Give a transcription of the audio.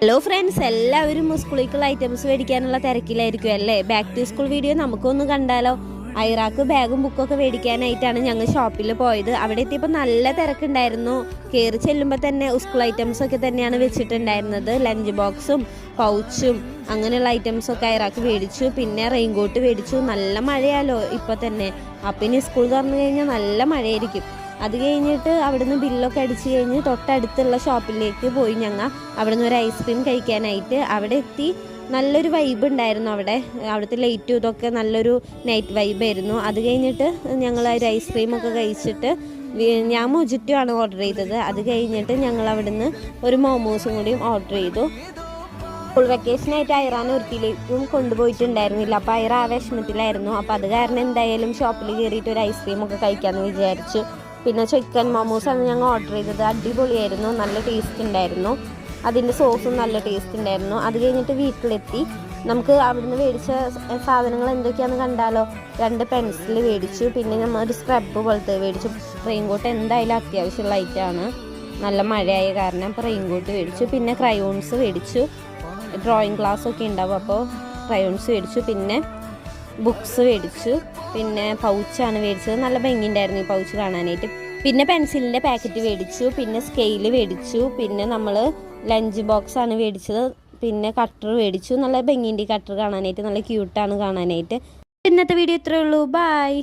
Hello friends, എല്ലാവരും സ്കൂളിലേക്കുള്ള items മേടിക്കാനുള്ള തിരക്കിലായിരിക്കും അല്ലേ. Back to school video നമുക്കൊന്ന് കണ്ടാലോ. ഐറാക്ക് ബാഗും ബുക്കൊക്കെ മേടിക്കാനായിട്ടാണ് ഞങ്ങൾ ഷോപ്പിൽ പോയത്. അവിടെ എത്തിയപ്പോൾ നല്ല തിരക്കുണ്ടായിരുന്നു. കയറി ചെല്ലുമ്പോൾ തന്നെ സ്കൂൾ ഐറ്റംസ് ഒക്കെ തന്നെയാണ് വെച്ചിട്ടുണ്ടായിരുന്നത്. ലഞ്ച് ബോക്സും പൗച്ചും അങ്ങനെയുള്ള ഐറ്റംസൊക്കെ ഐറാക്ക് മേടിച്ചു. പിന്നെ റെയിൻകോട്ട് മേടിച്ചു. നല്ല മഴയാലോ ഇപ്പോൾ തന്നെ. അപ്പം ഇനി സ്കൂൾ തുറന്നു കഴിഞ്ഞാൽ നല്ല മഴയായിരിക്കും. അത് കഴിഞ്ഞിട്ട് അവിടുന്ന് ബില്ലൊക്കെ അടിച്ച് കഴിഞ്ഞ് തൊട്ടടുത്തുള്ള ഷോപ്പിലേക്ക് പോയി. ഞങ്ങൾ അവിടുന്ന് ഒരു ഐസ്ക്രീം കഴിക്കാനായിട്ട് അവിടെ എത്തി. നല്ലൊരു വൈബ് ഉണ്ടായിരുന്നു അവിടുത്തെ ലൈറ്റും ഇതൊക്കെ നല്ലൊരു നൈറ്റ് വൈബായിരുന്നു. അത് കഴിഞ്ഞിട്ട് ഞങ്ങൾ ഒരു ഐസ്ക്രീമൊക്കെ കഴിച്ചിട്ട് ഞാൻ മൊജിറ്റോ ആണ് ഓർഡർ ചെയ്തത്. അത് കഴിഞ്ഞിട്ട് ഞങ്ങൾ അവിടുന്ന് ഒരു മോമോസും കൂടിയും ഓർഡർ ചെയ്തു. സ്കൂൾ വെക്കേഷനായിട്ട് ഐറാൻ ഒരുത്തിയിലേക്കും കൊണ്ടുപോയിട്ടുണ്ടായിരുന്നില്ല. അപ്പോൾ ഐറ ആ വിഷമത്തിലായിരുന്നു. അപ്പോൾ അത് കാരണം എന്തായാലും ഷോപ്പിൽ കയറിയിട്ട് ഒരു ഐസ്ക്രീമൊക്കെ കഴിക്കാമെന്ന് വിചാരിച്ചു. പിന്നെ ചിക്കൻ മോമോസാണ് ഞങ്ങൾ ഓർഡർ ചെയ്തത്. അടിപൊളിയായിരുന്നു, നല്ല ടേസ്റ്റ് ഉണ്ടായിരുന്നു. അതിൻ്റെ സോസും നല്ല ടേസ്റ്റ് ഉണ്ടായിരുന്നു. അത് കഴിഞ്ഞിട്ട് വീട്ടിലെത്തി. നമുക്ക് അവിടുന്ന് മേടിച്ച സാധനങ്ങൾ എന്തൊക്കെയാണെന്ന് കണ്ടാലോ. 2 പെൻസിൽ മേടിച്ചു. പിന്നെ നമ്മൾ ഒരു സ്ക്രബ് പോലത്തെ മേടിച്ചു. റെയിൻകോട്ട് എന്തായാലും അത്യാവശ്യമുള്ള ഐറ്റമാണ്. നല്ല മഴയായ കാരണം അപ്പോൾ റെയിൻകോട്ട് മേടിച്ചു. പിന്നെ ക്രയോൺസ് മേടിച്ചു. ഡ്രോയിങ് ക്ലാസ്സൊക്കെ ഉണ്ടാവും, അപ്പോൾ ക്രയോൺസ് മേടിച്ചു. പിന്നെ ബുക്സ് മേടിച്ചു. പിന്നെ പൗച്ചാണ് മേടിച്ചത്. നല്ല ഭംഗിയുണ്ടായിരുന്നു ഈ പൗച്ച് കാണാനായിട്ട്. പിന്നെ പെൻസിലിൻ്റെ പാക്കറ്റ് മേടിച്ചു. പിന്നെ സ്കെയില് മേടിച്ചു. പിന്നെ നമ്മൾ ലഞ്ച് ബോക്സാണ് മേടിച്ചത്. പിന്നെ കട്ടർ മേടിച്ചു. നല്ല ഭംഗിയുണ്ട് ഈ കട്ടർ കാണാനായിട്ട്, നല്ല ക്യൂട്ടാണ് കാണാനായിട്ട്. ഇന്നത്തെ വീഡിയോ ഇത്രയേ ഉള്ളൂ. ബൈ.